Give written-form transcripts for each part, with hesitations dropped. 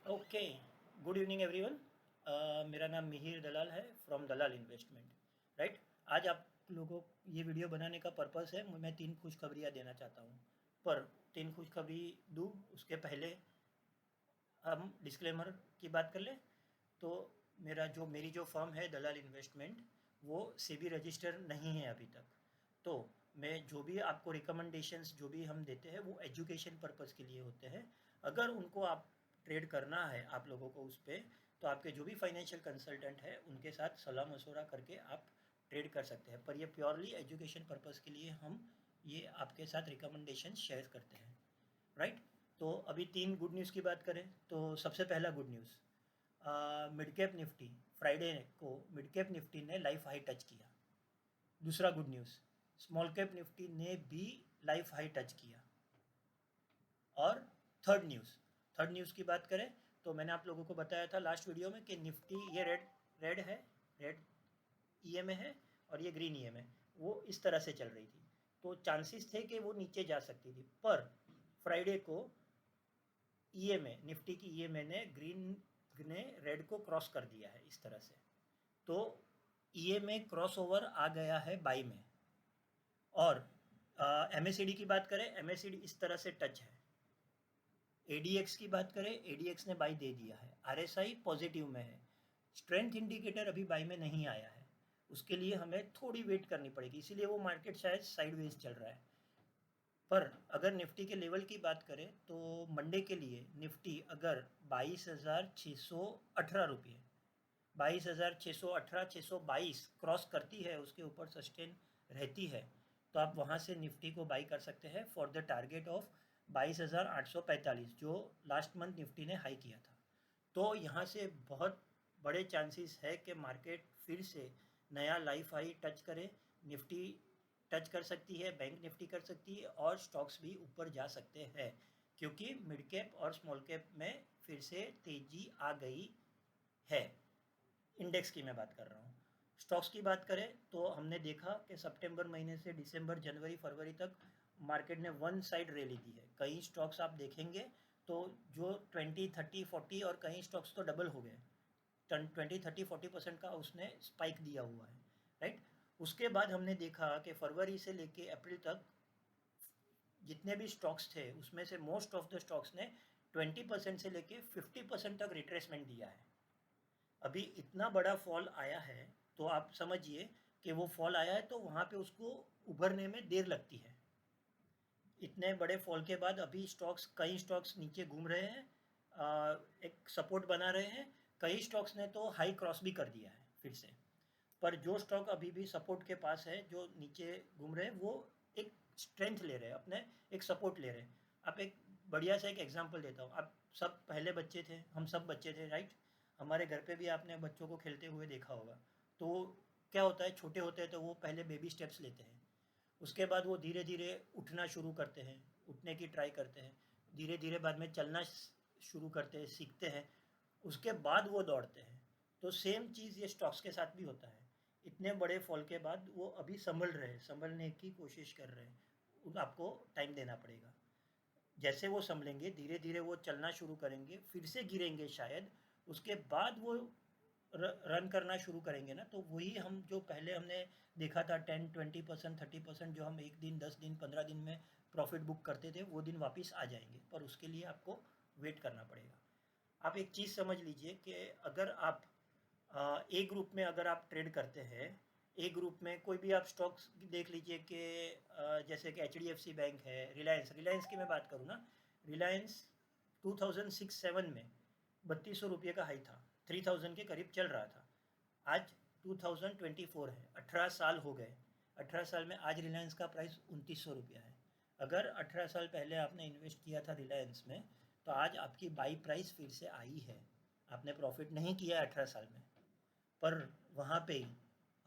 Okay, good evening everyone. मेरा नाम मिहिर दलाल है फ्रॉम दलाल इन्वेस्टमेंट। राइट, आज आप लोगों ये वीडियो बनाने का पर्पस है, मैं 3 खुशखबरियाँ देना चाहता हूँ। पर 3 खुशखबरी दूँ उसके पहले हम डिस्क्लेमर की बात कर लें। तो मेरी जो फर्म है दलाल इन्वेस्टमेंट, वो सेबी रजिस्टर नहीं है अभी तक। तो मैं जो भी आपको रिकमेंडेशंस जो भी हम देते हैं वो एजुकेशन पर्पस के लिए होते हैं। अगर उनको आप ट्रेड करना है आप लोगों को उस पर, तो आपके जो भी फाइनेंशियल कंसल्टेंट है उनके साथ सलाह मशवरा करके आप ट्रेड कर सकते हैं। पर ये प्योरली एजुकेशन पर्पस के लिए हम ये आपके साथ रिकमेंडेशन शेयर करते हैं। राइट, तो अभी 3 गुड न्यूज़ की बात करें तो सबसे पहला good news, mid cap Nifty, Friday को मिड कैप निफ्टी ने लाइफ हाई टच किया। दूसरा good news, small cap Nifty ने भी लाइफ हाई टच किया। और थर्ड न्यूज़ की बात करें तो मैंने आप लोगों को बताया था लास्ट वीडियो में कि निफ्टी ये रेड है, रेड ईएमए है और ये ग्रीन ईएमए, वो इस तरह से चल रही थी। तो चांसेस थे कि वो नीचे जा सकती थी, पर फ्राइडे को ईएमए, निफ्टी की ईएमए ने रेड को क्रॉस कर दिया है इस तरह से। तो ईएमए क्रॉस ओवर आ गया है बाई में। और एमएससीडी की बात करें, एमएससीडी इस तरह से टच है। एडीएक्स की बात करें, एडीएक्स ने बाई दे दिया है। आरएसआई पॉजिटिव में है। स्ट्रेंथ इंडिकेटर अभी बाई में नहीं आया है, उसके लिए हमें थोड़ी वेट करनी पड़ेगी, इसीलिए वो मार्केट शायद साइडवेज चल रहा है। पर अगर निफ्टी के लेवल की बात करें तो मंडे के लिए निफ्टी अगर 22,618 रुपये, 22,618, 622 क्रॉस करती है, उसके ऊपर सस्टेन रहती है, तो आप वहाँ से निफ्टी को बाई कर सकते हैं फॉर द टारगेट ऑफ 22,845, जो लास्ट मंथ निफ्टी ने हाई किया था। तो यहाँ से बहुत बड़े चांसेस है कि मार्केट फिर से नया लाइफ हाई टच करे। निफ्टी टच कर सकती है, बैंक निफ्टी कर सकती है और स्टॉक्स भी ऊपर जा सकते हैं, क्योंकि मिड कैप और स्मॉल कैप में फिर से तेज़ी आ गई है। इंडेक्स की मैं बात कर रहा हूँ। स्टॉक्स की बात करें तो हमने देखा कि सितंबर महीने से दिसंबर, जनवरी, फरवरी तक मार्केट ने वन साइड रैली दी है। कई स्टॉक्स आप देखेंगे तो जो 20, 30, 40 और कई स्टॉक्स तो डबल हो गए, 20, 30, 40% का उसने स्पाइक दिया हुआ है। राइट, उसके बाद हमने देखा कि फरवरी से लेके अप्रैल तक जितने भी स्टॉक्स थे उसमें से मोस्ट ऑफ द स्टॉक्स ने 20% से लेके 50% तक रिट्रेसमेंट दिया है। अभी इतना बड़ा फॉल आया है तो आप समझिए कि वो फॉल आया है तो वहाँ पे उसको उभरने में देर लगती है। इतने बड़े फॉल के बाद अभी कई स्टॉक्स नीचे घूम रहे हैं, एक सपोर्ट बना रहे हैं। कई स्टॉक्स ने तो हाई क्रॉस भी कर दिया है फिर से। पर जो स्टॉक अभी भी सपोर्ट के पास है, जो नीचे घूम रहे हैं, वो एक स्ट्रेंथ ले रहे हैं, अपने एक सपोर्ट ले रहे हैं। आप एक बढ़िया सा एक एग्जांपल देता हूँ। आप सब पहले बच्चे थे, हम सब बच्चे थे, राइट। हमारे घर पे भी आपने बच्चों को खेलते हुए देखा होगा। तो क्या होता है, छोटे होते हैं तो वो पहले बेबी स्टेप्स लेते हैं, उसके बाद वो धीरे धीरे उठना शुरू करते हैं, उठने की ट्राई करते हैं, धीरे धीरे बाद में चलना शुरू करते हैं, सीखते हैं, उसके बाद वो दौड़ते हैं। तो सेम चीज़ ये स्टॉक्स के साथ भी होता है। इतने बड़े फॉल के बाद वो अभी संभल रहे हैं, संभलने की कोशिश कर रहे हैं। आपको टाइम देना पड़ेगा। जैसे वो संभलेंगे, धीरे धीरे वो चलना शुरू करेंगे, फिर से गिरेंगे शायद, उसके बाद वो रन करना शुरू करेंगे ना, तो वही हम जो पहले हमने देखा था 10, 20%, 30%, जो हम एक दिन, 10 दिन, 15 दिन में प्रॉफिट बुक करते थे, वो दिन वापस आ जाएंगे। पर उसके लिए आपको वेट करना पड़ेगा। आप एक चीज़ समझ लीजिए कि अगर आप ए ग्रुप में अगर आप ट्रेड करते हैं, ए ग्रुप में कोई भी आप स्टॉक्स देख लीजिए कि जैसे कि एचडीएफसी बैंक है, रिलायंस की मैं बात करूँ ना, रिलायंस 2006-07 में 3200 रुपये का हाई था, 3000 के करीब चल रहा था। आज 2024 है, 18 साल हो गए। 18 साल में आज रिलायंस का प्राइस 2900 रुपया है। अगर 18 साल पहले आपने इन्वेस्ट किया था रिलायंस में, तो आज आपकी बाई प्राइस फिर से आई है। आपने प्रॉफिट नहीं किया है 18 साल में। पर वहाँ पे ही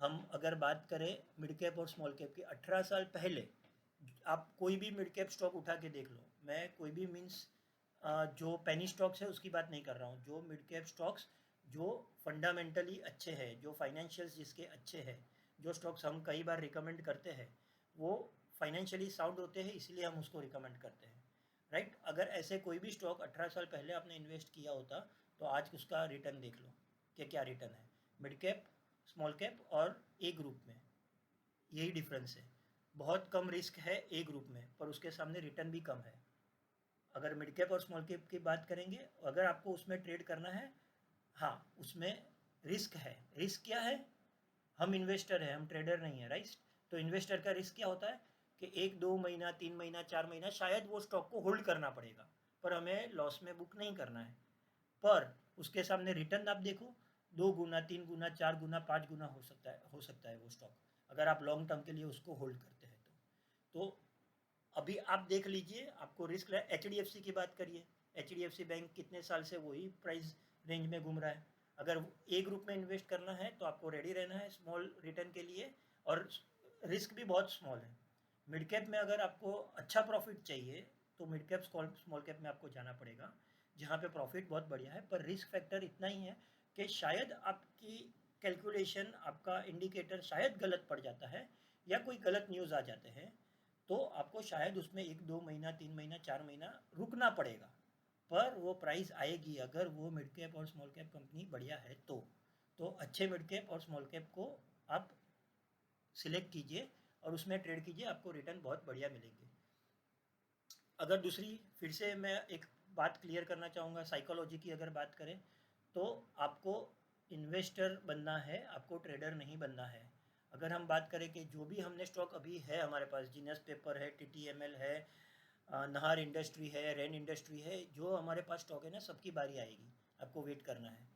हम अगर बात करें मिड कैप और स्मॉल कैप की, 18 साल पहले आप कोई भी मिड कैप स्टॉक उठा के देख लो, मैं कोई भी मीन्स जो पेनी स्टॉक्स है उसकी बात नहीं कर रहा हूँ, जो मिड कैप स्टॉक्स जो फंडामेंटली अच्छे हैं, जो फाइनेंशियल्स जिसके अच्छे हैं, जो स्टॉक्स हम कई बार रिकमेंड करते हैं, वो फाइनेंशियली साउंड होते हैं, इसलिए हम उसको रिकमेंड करते हैं। राइट। अगर ऐसे कोई भी स्टॉक 18 साल पहले आपने इन्वेस्ट किया होता तो आज उसका रिटर्न देख लो कि क्या रिटर्न है, मिड कैप, स्मॉल कैप और ए ग्रुप में, यही डिफरेंस है। बहुत कम रिस्क है ए ग्रुप में, पर उसके सामने रिटर्न भी कम है। अगर मिड कैप और स्मॉल कैप की बात करेंगे, अगर आपको उसमें ट्रेड करना है, हाँ उसमें रिस्क है। रिस्क क्या है? हम इन्वेस्टर हैं, हम ट्रेडर नहीं है, राइट। तो इन्वेस्टर का रिस्क क्या होता है कि 1-2 महीना, 3 महीना, 4 महीना शायद वो स्टॉक को होल्ड करना पड़ेगा, पर हमें लॉस में बुक नहीं करना है। पर उसके सामने रिटर्न आप देखो, 2 गुना, 3 गुना, 4 गुना, 5 गुना हो सकता है वो स्टॉक, अगर आप लॉन्ग टर्म के लिए उसको होल्ड करते हैं तो अभी आप देख लीजिए, आपको risk H D F C की बात करिए। H D F C bank कितने साल से वही प्राइस रेंज में घूम रहा है। अगर ए ग्रुप में इन्वेस्ट करना है तो आपको रेडी रहना है स्मॉल रिटर्न के लिए, और रिस्क भी बहुत स्मॉल है। मिड कैप में अगर आपको अच्छा प्रॉफिट चाहिए तो मिड कैप स्मॉल कैप में आपको जाना पड़ेगा, जहाँ पे प्रॉफिट बहुत बढ़िया है, पर रिस्क फैक्टर इतना ही है कि शायद आपकी कैलकुलेशन, आपका इंडिकेटर शायद गलत पड़ जाता है, या कोई गलत न्यूज़ आ जाते हैं, तो आपको शायद उसमें 1-2 महीना, 3 महीना, 4 महीना रुकना पड़ेगा। पर वो प्राइस आएगी अगर वो मिड कैप और स्मॉल कैप कंपनी बढ़िया है तो अच्छे मिड कैप और स्मॉल कैप को आप सिलेक्ट कीजिए और उसमें ट्रेड कीजिए, आपको रिटर्न बहुत बढ़िया मिलेंगे। अगर दूसरी फिर से मैं एक बात क्लियर करना चाहूँगा, साइकोलॉजी की अगर बात करें तो आपको इन्वेस्टर बनना है, आपको ट्रेडर नहीं बनना है। अगर हम बात करें कि जो भी हमने स्टॉक अभी है हमारे पास, जीनस पेपर है, टीटीएमएल है, नाहर इंडस्ट्री है, रेन इंडस्ट्री है, जो हमारे पास स्टॉक है ना, सबकी बारी आएगी, आपको वेट करना है।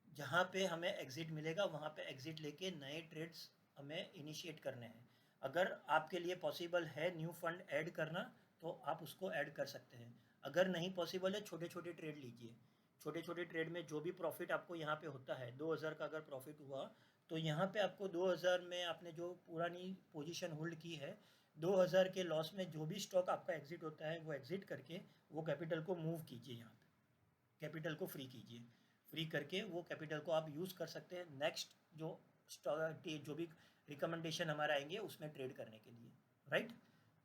जहाँ पे हमें एग्ज़िट मिलेगा वहाँ पे एग्ज़िट लेके नए ट्रेड्स हमें इनिशिएट करने हैं। अगर आपके लिए पॉसिबल है न्यू फंड ऐड करना तो आप उसको ऐड कर सकते हैं। अगर नहीं पॉसिबल है, छोटे छोटे ट्रेड लीजिए। छोटे छोटे ट्रेड में जो भी प्रॉफिट आपको यहाँ पे होता है, 2000 का अगर प्रॉफिट हुआ तो यहाँ पे आपको 2000 में आपने जो पुरानी पोजीशन होल्ड की है, 2000 के लॉस में जो भी स्टॉक आपका एग्ज़िट होता है वो एग्ज़िट करके वो कैपिटल को मूव कीजिए, यहाँ पे कैपिटल को फ्री कीजिए। फ्री करके वो कैपिटल को आप यूज़ कर सकते हैं नेक्स्ट जो जो भी रिकमेंडेशन हमारा आएंगे उसमें ट्रेड करने के लिए, राइट।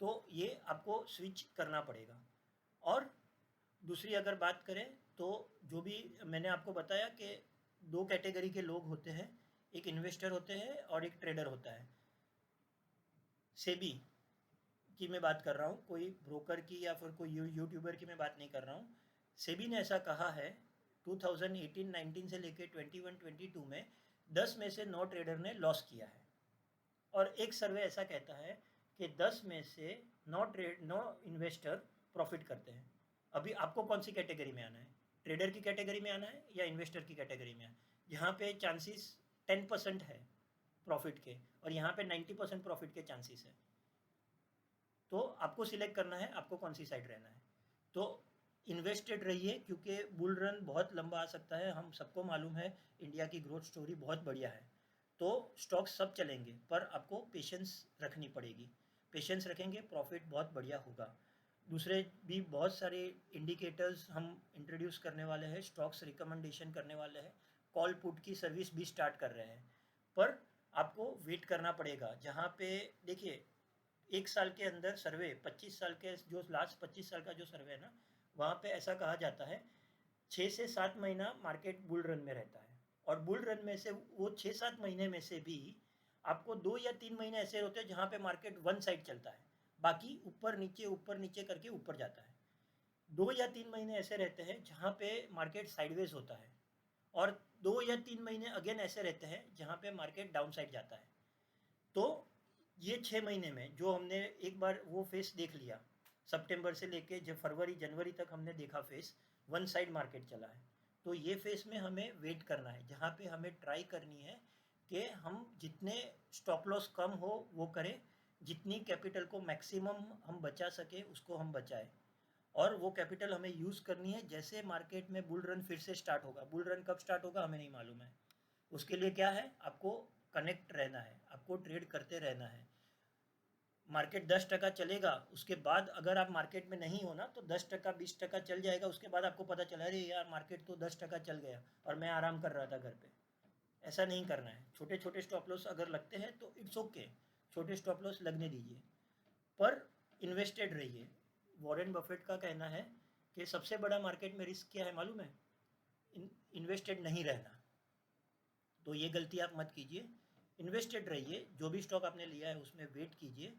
तो ये आपको स्विच करना पड़ेगा। और दूसरी अगर बात करें तो जो भी मैंने आपको बताया कि 2 कैटेगरी के लोग होते हैं, एक इन्वेस्टर होते हैं और एक ट्रेडर होता है। सेबी की मैं बात कर रहा हूँ, कोई ब्रोकर की या फिर कोई यूट्यूबर की मैं बात नहीं कर रहा हूँ। सेबी ने ऐसा कहा है 2018-19 से लेकर 21-22 में 10 में से 9 ट्रेडर ने लॉस किया है। और एक सर्वे ऐसा कहता है कि 10 में से 9 इन्वेस्टर प्रॉफिट करते हैं। अभी आपको कौन सी कैटेगरी में आना है, ट्रेडर की कैटेगरी में आना है या इन्वेस्टर की कैटेगरी में आना है? यहाँ पे चांसेस 10% है प्रॉफिट के, और यहाँ पे 90% प्रॉफिट के चांसेस है। तो आपको सिलेक्ट करना है आपको कौन सी साइड रहना है। तो इन्वेस्टेड रहिए, क्योंकि बुल रन बहुत लंबा आ सकता है। हम सबको मालूम है इंडिया की ग्रोथ स्टोरी बहुत बढ़िया है, तो स्टॉक सब चलेंगे, पर आपको पेशेंस रखनी पड़ेगी। पेशेंस रखेंगे प्रॉफिट बहुत बढ़िया होगा। दूसरे भी बहुत सारे इंडिकेटर्स हम इंट्रोड्यूस करने वाले हैं, स्टॉक्स रिकमेंडेशन करने वाले हैं, कॉल पुट की सर्विस भी स्टार्ट कर रहे हैं। पर आपको वेट करना पड़ेगा। जहाँ पे देखिए, 1 साल के अंदर सर्वे, 25 साल के जो लास्ट 25 साल का जो सर्वे है ना, वहाँ पे ऐसा कहा जाता है 6 से 7 महीना मार्केट बुल रन में रहता है। और बुल रन में से वो 6-7 महीने में से भी आपको 2 या 3 महीने ऐसे होते हैं जहाँ पे मार्केट वन साइड चलता है, बाकी ऊपर नीचे करके ऊपर जाता है। 2 या 3 महीने ऐसे रहते हैं जहाँ पे मार्केट साइडवेज होता है, और 2 या 3 महीने अगेन ऐसे रहते हैं जहाँ पे मार्केट डाउन साइड जाता है। तो ये 6 महीने में जो हमने एक बार वो फेस देख लिया, सितंबर से लेके जब फरवरी जनवरी तक हमने देखा फेस, वन साइड मार्केट चला है। तो ये फेस में हमें वेट करना है, जहाँ पे हमें ट्राई करनी है कि हम जितने स्टॉप लॉस कम हो वो करें, जितनी कैपिटल को मैक्सिमम हम बचा सके उसको हम बचाएं। और वो कैपिटल हमें यूज़ करनी है जैसे मार्केट में बुल रन फिर से स्टार्ट होगा। बुल रन कब स्टार्ट होगा हमें नहीं मालूम है, उसके लिए क्या है, आपको कनेक्ट रहना है, आपको ट्रेड करते रहना है। मार्केट 10% चलेगा, उसके बाद अगर आप मार्केट में नहीं हो ना तो 10% 20% चल जाएगा, उसके बाद आपको पता चला अरे यार मार्केट तो 10% चल गया और मैं आराम कर रहा था घर पे। ऐसा नहीं करना है। छोटे छोटे स्टॉप लॉस अगर लगते हैं तो इट्स ओके, छोटे स्टॉप लॉस लगने दीजिए, पर इन्वेस्टेड रहिए। वॉरेन बफेट का कहना है कि सबसे बड़ा मार्केट में रिस्क क्या है मालूम है? इन्वेस्टेड नहीं रहना। तो ये गलती आप मत कीजिए, इन्वेस्टेड रहिए, जो भी स्टॉक आपने लिया है उसमें वेट कीजिए,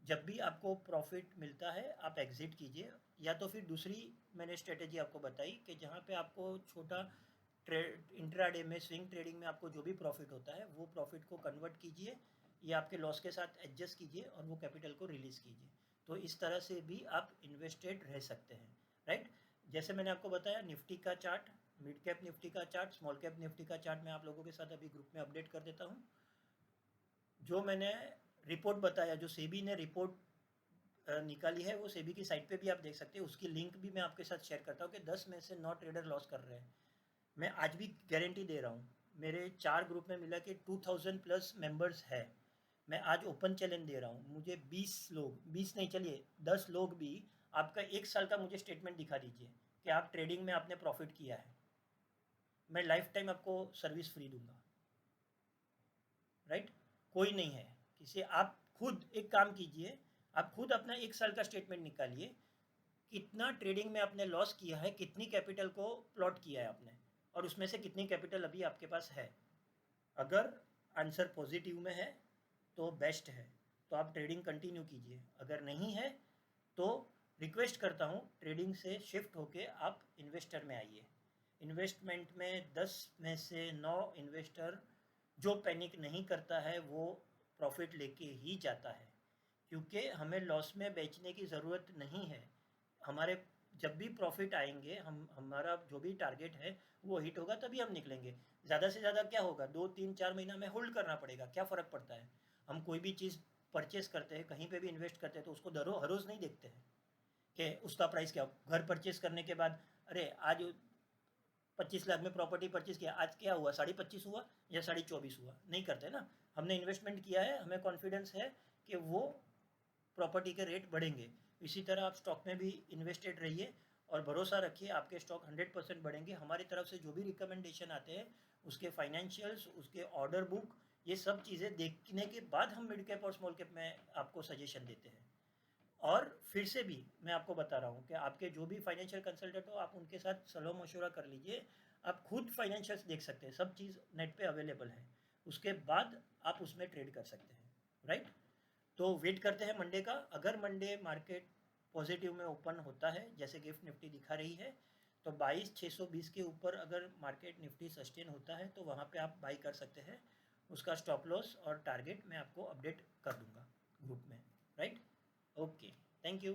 जब भी आपको प्रॉफिट मिलता है आप एग्जिट कीजिए। या तो फिर दूसरी मैंने स्ट्रेटेजी आपको बताई कि जहाँ पे आपको छोटा ट्रेड इंट्राडे में स्विंग ट्रेडिंग में आपको जो भी प्रॉफिट होता है वो प्रॉफिट को कन्वर्ट कीजिए या आपके लॉस के साथ एडजस्ट कीजिए और वो कैपिटल को रिलीज़ कीजिए। तो इस तरह से भी आप इन्वेस्टेड रह सकते हैं, राइट। जैसे मैंने आपको बताया निफ्टी का चार्ट, मिड कैप निफ्टी का चार्ट, स्मॉल कैप निफ्टी का चार्ट मैं आप लोगों के साथ अभी ग्रुप में अपडेट कर देता हूँ। जो मैंने रिपोर्ट बताया, जो सेबी ने रिपोर्ट निकाली है, वो सेबी की साइट पे भी आप देख सकते हैं, उसकी लिंक भी मैं आपके साथ शेयर करता हूँ कि 10 में से 9 ट्रेडर लॉस कर रहे हैं। मैं आज भी गारंटी दे रहा हूँ, मेरे 4 ग्रुप में मिला के 2000 प्लस मेंबर्स है। मैं आज ओपन चैलेंज दे रहा हूँ, मुझे 20 लोग, 20 नहीं चलिए 10 लोग भी आपका 1 साल का मुझे स्टेटमेंट दिखा दीजिए कि आप ट्रेडिंग में आपने प्रॉफिट किया है, मैं लाइफ टाइम आपको सर्विस फ्री दूंगा, राइट। कोई नहीं है किसी, आप खुद एक काम कीजिए, आप खुद अपना 1 साल का स्टेटमेंट निकालिए, कितना ट्रेडिंग में आपने लॉस किया है, कितनी कैपिटल को प्लॉट किया है आपने, और उसमें से कितनी कैपिटल अभी आपके पास है। अगर आंसर पॉजिटिव में है तो बेस्ट है, तो आप ट्रेडिंग कंटिन्यू कीजिए। अगर नहीं है तो रिक्वेस्ट करता हूँ ट्रेडिंग से शिफ्ट होके आप इन्वेस्टर में आइए। इन्वेस्टमेंट में 10 में से 9 इन्वेस्टर जो पैनिक नहीं करता है वो प्रॉफिट लेके ही जाता है, क्योंकि हमें लॉस में बेचने की ज़रूरत नहीं है। हमारे जब भी प्रॉफिट आएंगे, हम हमारा जो भी टारगेट है वो हिट होगा तभी हम निकलेंगे। ज़्यादा से ज़्यादा क्या होगा, 2 3 4 महीना में होल्ड करना पड़ेगा, क्या फ़र्क पड़ता है। हम कोई भी चीज़ परचेस करते हैं, कहीं पे भी इन्वेस्ट करते हैं तो उसको हर रोज़ नहीं देखते हैं कि उसका प्राइस क्या। घर परचेस करने के बाद अरे आज 25 लाख में प्रॉपर्टी परचेज किया, आज क्या हुआ, 25.5 हुआ या 24.5 हुआ, नहीं करते ना। हमने इन्वेस्टमेंट किया है, हमें कॉन्फिडेंस है कि वो प्रॉपर्टी के रेट बढ़ेंगे। इसी तरह आप स्टॉक में भी इन्वेस्टेड रहिए और भरोसा रखिए आपके स्टॉक 100% बढ़ेंगे। हमारी तरफ से जो भी रिकमेंडेशन आते हैं उसके फाइनेंशियल्स, उसके ऑर्डर बुक, ये सब चीज़ें देखने के बाद हम मिड कैप और स्मॉल कैप में आपको सजेशन देते हैं। और फिर से भी मैं आपको बता रहा हूँ कि आपके जो भी फाइनेंशियल कंसल्टेंट हो आप उनके साथ सलाह मशवरा कर लीजिए। आप खुद फाइनेंशियल्स देख सकते हैं, सब चीज़ नेट पे अवेलेबल है, उसके बाद आप उसमें ट्रेड कर सकते हैं, राइट। तो वेट करते हैं मंडे का। अगर मंडे मार्केट पॉजिटिव में ओपन होता है जैसे गिफ्ट निफ्टी दिखा रही है, तो 22,620 के ऊपर अगर मार्केट निफ्टी सस्टेन होता है तो वहाँ पे आप बाई कर सकते हैं। उसका स्टॉप लॉस और टारगेट मैं आपको अपडेट कर दूंगा ग्रुप में, राइट। Okay, thank you.